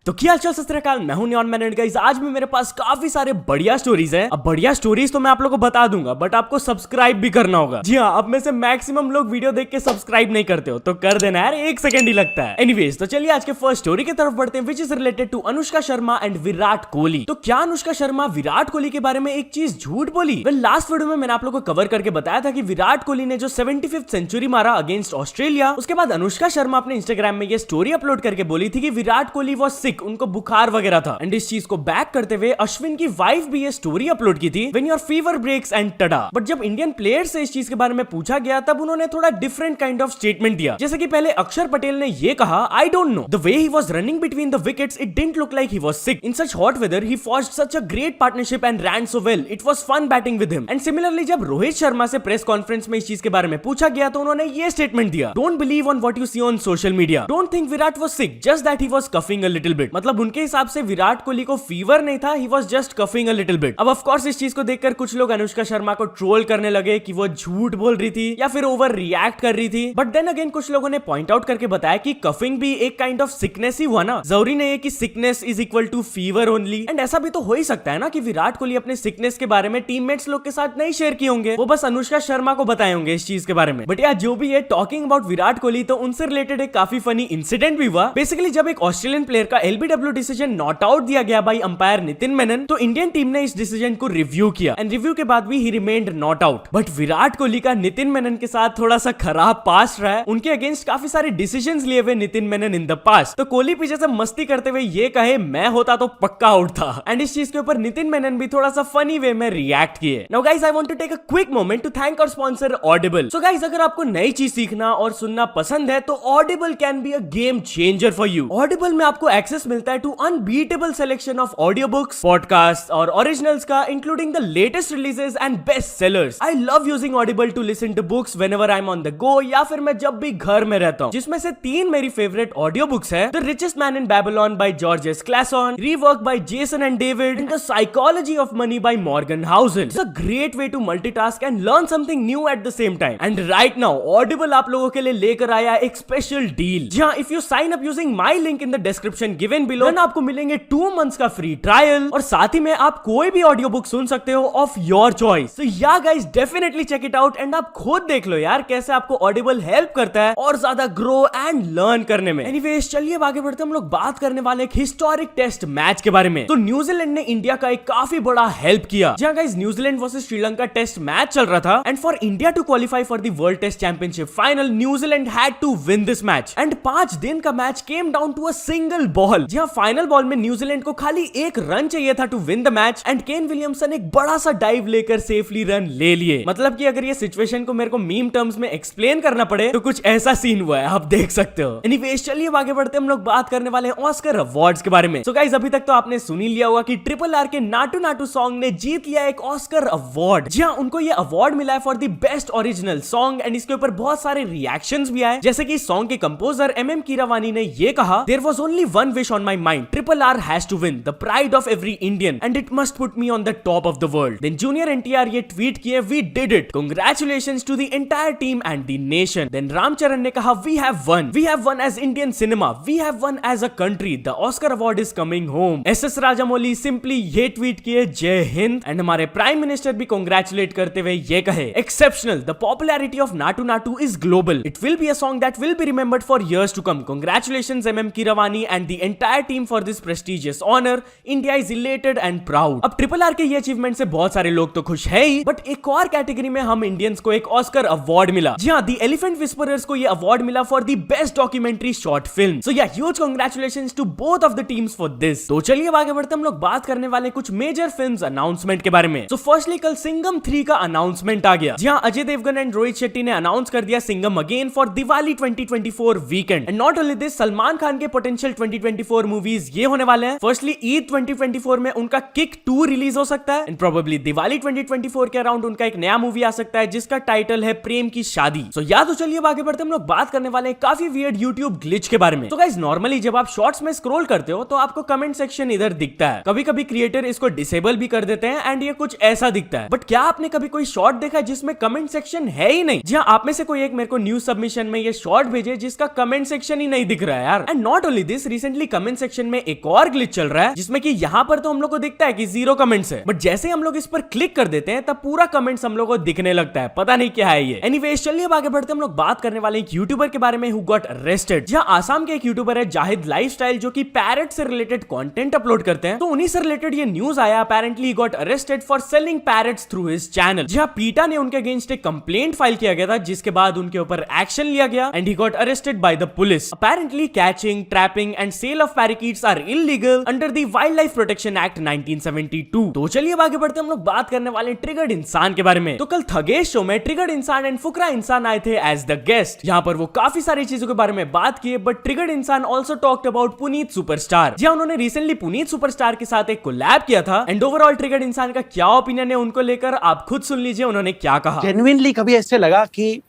तो क्या हाल चाल सत श्री अकाल, मैं हूं न्योन मैन एंड गाइस आज भी मेरे पास काफी सारे बढ़िया स्टोरीज हैं। अब बढ़िया स्टोरीज तो मैं आप लोगों को बता दूंगा, बट आपको सब्सक्राइब भी करना होगा। जी हाँ, अब में से मैक्सिमम लोग वीडियो देख के सब्सक्राइब नहीं करते हो, तो कर देना यार, 1 सेकंड ही लगता है। एनीवेज, तो चलिए आज के फर्स्ट स्टोरी की तरफ बढ़ते हैं, which is related to Anushka Sharma and Virat Kohli. तो क्या अनुष्का शर्मा विराट कोहली के बारे में एक चीज झूठ बोली? वेल, लास्ट वीडियो में मैंने आप लोगों को कवर करके बताया था कि विराट कोहली ने जो 75th सेंचुरी मारा अगेंस्ट ऑस्ट्रेलिया, उसके बाद अनुष्का शर्मा अपने इंस्टाग्राम में ये स्टोरी अपलोड करके बोली थी कि विराट कोहली वाज सिक, उनको बुखार वगैरह था। एंड इस चीज को बैक करते हुए अश्विन की वाइफ भी ये स्टोरी अपलोड की थी, when your fever breaks and tada. But जब इंडियन प्लेयर्स से इस चीज के बारे में पूछा गया, तब उन्होंने थोड़ा डिफरेंट काइंड ऑफ स्टेटमेंट दिया। जैसे कि पहले अक्षर पटेल ने ये कहा, I don't know, the way he was running between the wickets it didn't look like he was sick. In such hot weather he forged such a great partnership and ran so well, it was fun batting with him. And similarly जब रोहित शर्मा से press conference में इस चीज के बारे में पूछा गया, तो उन्होंने ये स्टेटमेंट दिया, don't believe on what you see on social media, don't think Virat was sick, just that he was coughing a little bit. मतलब उनके हिसाब से विराट कोहली को फीवर नहीं था, he was just coughing a little bit. अब ऑफ कोर्स इस चीज को देखकर कुछ लोग अनुष्का शर्मा को ट्रोल करने लगे कि वो झूठ बोल रही थी या फिर ओवर रिएक्ट कर रही थी। बट देन अगेन कुछ लोगों ने पॉइंट आउट करके बताया कि कफिंग भी एक काइंड ऑफ सिकनेस ही हुआ ना, जरूरी नहीं है कि sickness is equal to fever only. And ऐसा भी तो हो ही सकता है ना कि विराट कोहली अपने सिकनेस के बारे में टीममेट्स लोग के साथ नहीं शेयर किए होंगे, वो बस अनुष्का शर्मा को बताए होंगे इस चीज के बारे में। बट यार जो भी है, टॉकिंग अबाउट विराट कोहली, तो उनसे रिलेटेड एक काफी फनी इंसिडेंट भी हुआ। बेसिकली जब एक ऑस्ट्रेलियन प्लेयर का एलबीडब्ल्यू डिसीजन नॉट आउट दिया गया बाय अंपायर नितिन मेनन, तो इंडियन टीम ने इस डिसीजन को रिव्यू किया एंड रिव्यू के बाद भी ही remained not out. But Virat Kohli का नितिन मेनन के साथ थोड़ा सा खराब पास्ट रहा है, उनके अगेंस्ट काफी सारे डिसीजंस लिए हुए Nitin Menon in the past. तो कोहली पीछे से मस्ती करते हुए ये कहे, मैं होता तो पक्का आउट था। एंड इस चीज के ऊपर नितिन मेनन भी थोड़ा सा फनी वे में रिएक्ट किए। Now guys, I want to take a quick moment to thank our sponsor Audible. So guys, अगर आपको नई चीज सीखना और सुनना पसंद है, तो Audible can be a game changer for you. Audible में आपको एक्सेस मिलता है to unbeatable selection of audio books, podcast और ओरिजिनल्स का, including the latest releases and best sellers. I love using Audible to listen to books whenever I am on the go, या फिर मैं जब भी घर में रहता हूं, जिसमें से 3 मेरी फेवरेट ऑडियो बुक्स है, the richest man in Babylon by George S Clason, rework by Jason and David, and the psychology of money by Morgan Housel. It's a great way to multitask and learn something new at the same time. And right now Audible आप लोगों के लिए लेकर आया एक special deal. जी हाँ, if you sign up using my link in the description given below, then आपको मिलेंगे 2 मंथ्स का फ्री ट्रायल, और साथ ही में आप कोई भी ऑडियो बुक सुन सकते हो of your choice. So yeah guys, definitely check it out and आप खुद देख लो यार कैसे आपको ऑडिबल हेल्प करता है और ज्यादा ग्रो एंड लर्न करने में। एनीवेज, चलिए आगे बढ़ते हम लोग बात करने वाले एक हिस्टोरिक टेस्ट मैच के बारे में। तो न्यूजीलैंड ने इंडिया का एक काफी बड़ा हेल्प किया। जहां guys New Zealand versus Sri Lanka test match चल रहा था, and for India to qualify for the world test championship final, New Zealand had to win this match. And 5 दिन का match came down to a single ball, जहां final ball में New Zealand को खाली 1 run चाहिए था to win the match, and Kane Williamson एक बड़ा सा डाइव लेकर सेफली रन ले लिए। मतलब कि अगर ये सिचुएशन को मेरे को मीम टर्म्स में एक्सप्लेन करना पड़े, तो कुछ ऐसा सीन हुआ है, आप देख सकते हो। एनीवेज, चलिए आगे बढ़ते हम लोग बात करने वाले हैं ऑस्कर अवार्ड्स के बारे में। सो गाइस, अभी तक तो आपने सुन ही लिया होगा कि ट्रिपल आर के नाटू नाटू सॉन्ग ने जीत लिया एक ऑस्कर अवार्ड। जी हाँ, उनको ये अवार्ड मिला है for the best original song. And इसके ऊपर बहुत सारे रिएक्शंस भी आए, जैसे कि सॉन्ग के कंपोजर एमएम कीरावानी ने ये कहा, there was only one wish on my mind, triple R has to win, the pride of every Indian, and it must put me on the top of the world. Then junior NTR ये tweet किए, we did it, congratulations to the entire team and the nation. Then Ram Charan ने कहा, we have won as Indian cinema, we have won as a country, the Oscar award is coming home. SS Rajamouli simply ये tweet किए, जय Hind. And हमारे prime minister भी congratulate करते हुए ये कहे, exceptional, the popularity of Naatu Naatu is global, it will be a song that will be remembered for years to come. Congratulations MM Keeravani and the entire team for this prestigious honor. India is elated and proud. अब triple R के ये achievement से बहुत सारे लोग तो खुश है ही, बट एक और कैटेगरी में हम इंडियंस को एक ऑस्कर अवार्ड मिला। जी हाँ, द एलिफेंट विस्परर्स को ये अवार्ड मिला for the best documentary short film. So yeah, huge congratulations to both of the teams for this. तो चलिए आगे बढ़ते हम लोग बात करने वाले कुछ मेजर फिल्म्स अनाउंसमेंट के बारे में। सो फर्स्टली कल सिंघम 3 का अनाउंसमेंट आ गया। जी हाँ, अजय देवगन एंड रोहित शेट्टी ने अनाउंस कर दिया Singham again for Diwali 2024 weekend. And not only this, Salman Khan के पोटेंशियल 2024 मूवीज ये होने वाले हैं। फर्स्टली ईद 2024 में उनका किक 2 रिलीज हो सकता है, एंड प्रोबेबली दिवाली 2024 के अराउंड उनका एक नया मूवी आ सकता है जिसका टाइटल है प्रेम की शादी। सो या तो चलिए आगे बढ़ते हम लोग बात करने वाले हैं काफी वियर्ड यूट्यूब ग्लिच के बारे में। तो गाइस, नॉर्मली जब आप शॉर्ट्स में स्क्रॉल करते हो तो आपको कमेंट सेक्शन इधर दिखता है, कभी कभी क्रिएटर इसको डिसेबल भी कर देते हैं एंड ये कुछ ऐसा दिखता है। बट क्या आपने कभी कोई शॉर्ट देखा जिसमें कमेंट सेक्शन है ही नहीं? जहां आप में से कोई एक मेरे को न्यूज सबमिशन में ये शॉर्ट भेजे जिसका कमेंट सेक्शन ही नहीं दिख रहा है यार। And not only this, recently comment section में एक और ग्लिच चल रहा है, जिसमें कि यहाँ पर तो हम लोग को दिखता है कि 0 कमेंट्स है, बट जैसे हम लोग इस पर क्लिक कर देते हैं तब पूरा कमेंट्स हम लोग को दिखने लगता है। पता नहीं क्या है ये। एनीवेज चलिए अब आगे बढ़ते हम लोग बात करने वाले एक यूट्यूबर के बारे में हु गॉट अरेस्टेड। जहाँ आसाम के एक यूट्यूबर है जाहिद लाइफस्टाइल, जो कि पैरट से रिलेटेड कंटेंट अपलोड करते हैं। तो उन्हीं से रिलेटेड ये न्यूज आया, apparently got arrested for selling parrots through his channel. जहाँ पीटा ने उनके अगेंस्ट एक कंप्लेंट फाइल किया गया था, जिसके बाद उनके ऊपर एक्शन लिया गया and he got arrested by the police. Apparently catching, trapping and sale of parakeets are illegal under the wild life protection act 1972। तो चलिए अब आगे बढ़ते हम लोग बात करने वाले ट्रिगर्ड इंसान के बारे में। तो कल थगेश शो में ट्रिगर्ड इंसान एंड फुकरा इंसान आए थे एज द गेस्ट। यहाँ पर वो काफी सारी चीजों के बारे में बात किए, but triggered Insaan also talked about Puneet superstar. जी उन्होंने रिसेंटली पुनीत सुपरस्टार के साथ एक कोलैब किया था एंड ओवरऑल ट्रिगर्ड इंसान का क्या ओपिनियन है उनको लेकर आप खुद सुन लीजिए उन्होंने क्या कहा। जेन्युइनली कभी ऐसे लगा कि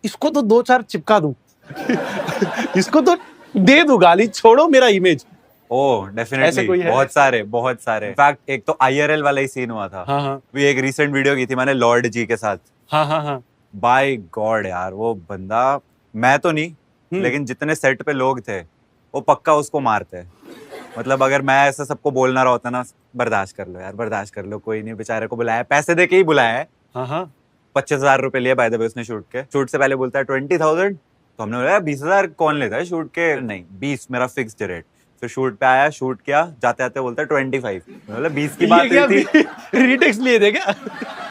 इसको तो 2-4 चिपका दूं इसको तो दे दूं गाली, छोड़ो मेरा इमेज। डेफिनेटली बहुत सारे इनफैक्ट एक तो IRL वाला ही सीन हुआ था। हाँ। भी एक रिसेंट वीडियो की थी मैंने लॉर्ड जी के साथ। हाँ। बाय गॉड यार वो बंदा, मैं तो नहीं लेकिन जितने सेट पे लोग थे वो पक्का उसको मारते। मतलब अगर मैं ऐसा सबको बोलना रहा होता ना, बर्दाश्त कर लो यार, बर्दाश्त कर लो, कोई नहीं, बेचारे को बुलाया, पैसे दे के ही बुलाया है। 25,000 रुपए लिए बाय द वे उसने शूट से पहले बोलता है 20,000, तो हमने बोला 20,000 कौन लेता है शूट के, नहीं 20 मेरा फिक्स्ड रेट। फिर शूट पे आया, शूट किया, जाते जाते बोलता है 25। मतलब 20 की बात हुई थी। रीटेक्स लिए थे क्या?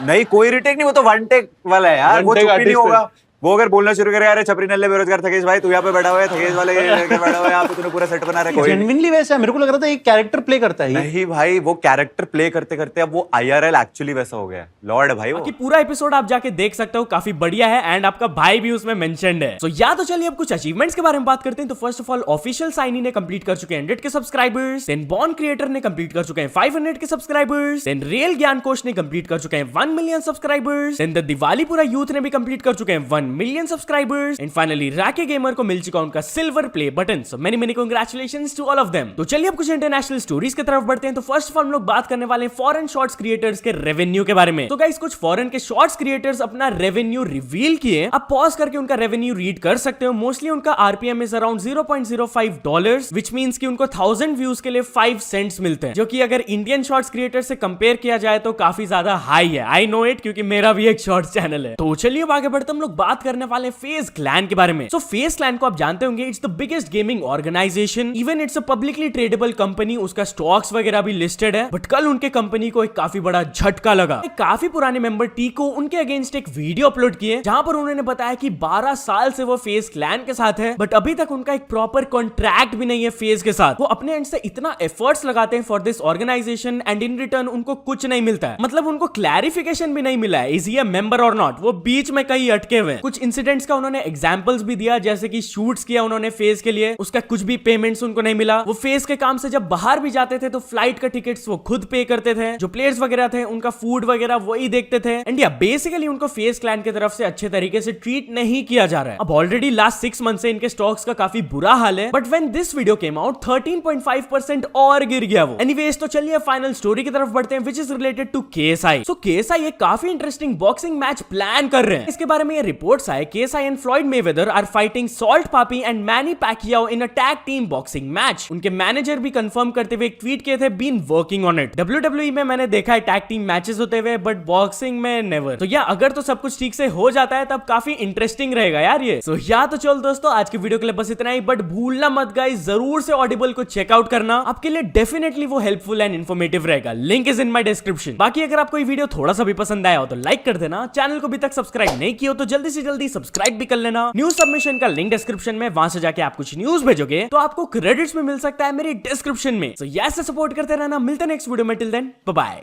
नहीं कोई रीटेक नहीं, वो तो वन टेक वाला है यार, वो चुप ही नहीं होगा। वो अगर बोलना शुरू करेगा, अरे छपरी नल्ले बेरोजगार थकेश भाई तू यहाँ पे बैठा हुआ है, थकेश वाले बैठा हुआ है यहाँ पे, तूने पूरा सेट बना रखा है। जेन्युइनली वैसा मेरे को लग रहा था एक कैरेक्टर प्ले करता है। नहीं भाई वो कैरेक्टर प्ले करते करते अब वो IRL एक्चुअली वैसा हो गया, लॉर्ड भाई वो। पूरा एपिसोड आप जाके देख सकते हो, काफी बढ़िया है एंड आपका भाई भी उसमें मेंशन्ड है। तो या तो चलिए अब कुछ अचीवमेंट्स के बारे में बात करते हैं। तो first of all official Saini ने कंप्लीट कर चुके हैं 100 के सब्सक्राइबर्स, देन बॉर्न क्रिएटर ने कंप्लीट कर चुके हैं 500 के सब्सक्राइबर्स, देन रियल ज्ञान कोश ने कंप्लीट कर चुके हैं 1 million subscribers, then the Diwalipura youth ने भी कंप्लीट कर चुके हैं 1 मिलियन सब्सक्राइबर्स, एंड फाइनली राके गेमर को मिल चुका उनका silver play button. So many congratulations to all of them. तो चलिए अब कुछ इंटरनेशनल स्टोरीज की तरफ बढ़ते हैं। तो फर्स्ट ऑफ ऑल हम लोग बात करने वाले हैं फॉरेन शॉर्ट्स क्रिएटर्स के रेवेन्यू के बारे में। तो गाइस कुछ फॉरेन के शॉर्ट्स क्रिएटर्स अपना रेवेन्यू रिवील किए। आप पॉज करके उनका रेवेन्यू रीड कर सकते हो। मोस्टली उनका RPM is around $0.05, which means कि उनको 1000 व्यूज के लिए 5 सेंट्स मिलते हैं, जो कि अगर इंडियन शॉर्ट्स क्रिएटर से कंपेयर किया जाए तो काफी ज्यादा हाई है। आई नो इट, क्योंकि मेरा भी एक शॉर्ट्स चैनल है। तो चलिए अब आगे बढ़ते हम लोग बात करने वाले फेज क्लैन के बारे में। सो फेज क्लैन को आप जानते होंगे, it's the biggest gaming organization, even it's a publicly tradable company, उसका स्टॉक्स वगैरह भी लिस्टेड है। बट कल उनके कंपनी को एक काफी बड़ा झटका लगा। एक काफी पुराने मेंबर टीको उनके अगेंस्ट एक वीडियो अपलोड किए, जहां पर उन्होंने बताया कि 12 साल से वो फेज क्लैन के साथ है, बट अभी तक उनका एक प्रॉपर कॉन्ट्रैक्ट भी नहीं है फेज के साथ। वो अपने एंड से इतना एफर्ट्स लगाते हैं for this organization and in return उनको कुछ नहीं मिलता है। मतलब उनको क्लैरिफिकेशन भी नहीं मिला है, इज ही अ मेंबर और नॉट। वो बीच में कहीं अटके हुए। कुछ इंसिडेंट्स का उन्होंने एग्जांपल्स भी दिया, जैसे कि शूट्स किया उन्होंने फेज के लिए, उसका कुछ भी पेमेंट्स उनको नहीं मिला। वो फेज के काम से जब बाहर भी जाते थे तो फ्लाइट का टिकट्स वो खुद पे करते थे, जो प्लेयर्स वगैरह थे उनका फूड वगैरह वही देखते थे। एंड या बेसिकली उनको फेज क्लैन की तरफ से अच्छे तरीके से ट्रीट नहीं किया जा रहा है। अब ऑलरेडी लास्ट 6 मंथ से इनके स्टॉक्स का काफी बुरा हाल है, but when this video came out 13.5% और गिर गया वो। एनीवेज तो चलिए फाइनल स्टोरी की तरफ बढ़ते हैं, which is related to KSI। So KSI एक काफी इंटरेस्टिंग बॉक्सिंग मैच प्लान कर रहे हैं। इसके बारे में ये रिपोर्ट्स आए, KSI and Floyd Mayweather are fighting Salt Papi and Manny Pacquiao in a tag team boxing match. उनके मैनेजर भी कंफर्म करते हुए एक ट्वीट किए थे, been working on it. WWE में मैंने देखा है टैग टीम मैचेस होते हुए, बट बॉक्सिंग में नेवर। तो या अगर तो सब कुछ ठीक से हो जाता है तब काफी इंटरेस्टिंग रहेगा यार ये। सो या तो चल दोस्तों आज की वीडियो के लिए बस इतना ही, बट भूलना मत गाइस जरूर से ऑडिबल को चेकआउट करना, आपके लिए डेफिनेटली वो हेल्पफुल एंड इन्फॉर्मेटिव रहेगा। Link is in my description. बाकी अगर आपको ये वीडियो थोड़ा सा भी पसंद आया हो तो लाइक कर देना, चैनल को अभी तक सब्सक्राइब नहीं किया हो तो जल्दी से जल्दी सब्सक्राइब भी कर लेना। न्यूज सबमिशन का लिंक डिस्क्रिप्शन में, वहां से जाके आप कुछ न्यूज भेजोगे तो आपको क्रेडिट्स में मिल सकता है मेरी डिस्क्रिप्शन में। सो ऐसे सपोर्ट करते रहना, मिलते हैं नेक्स्ट वीडियो में। Till then bye bye.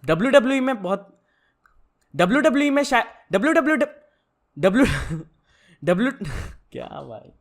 WWE में बहुत WWE में शायद W क्या भाई।